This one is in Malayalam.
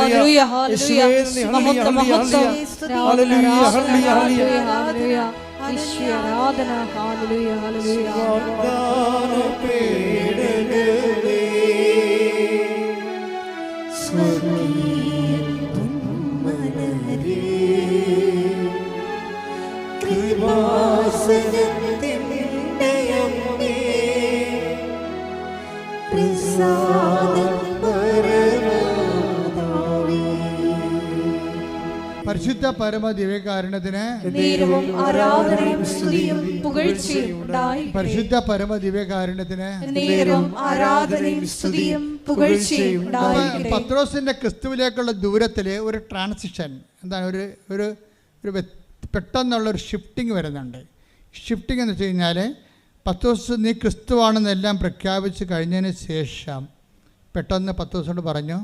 ഹല്ലേലൂയ ഹല്ലേലൂയ മഹത്വം മഹത്വം ഹല്ലേലൂയ ഹല്ലേലൂയ യേശുവേ ആരാധന ഹല്ലേലൂയ ഹല്ലേലൂയ പരിശുദ്ധ പരമ ദിവ്യകാരുണ്യത്തിന് നേരവും ആരാധനയും സ്തുതിയും പുകഴ്ചയും ഉണ്ടായിരിക്കട്ടെ. പരിശുദ്ധ പരമ ദിവ്യകാരുണ്യത്തിന് നേരവും ആരാധനയും സ്തുതിയും പുകഴ്ചയും ഉണ്ടായിരിക്കട്ടെ. പത്രോസിന്റെ ക്രിസ്തുവിലേക്കുള്ള ദൂരത്തില് ഒരു ട്രാൻസിഷൻ എന്താണ്, ഒരു പെട്ടെന്നുള്ളൊരു ഷിഫ്റ്റിംഗ് വരുന്നുണ്ട്. ഷിഫ്റ്റിംഗ് എന്ന് വെച്ച് കഴിഞ്ഞാൽ പത്രോസ് നീ ക്രിസ്തുവാണെന്നെല്ലാം പ്രഖ്യാപിച്ച് കഴിഞ്ഞതിന് ശേഷം പെട്ടെന്ന് പത്രോസിനോട് പറഞ്ഞു,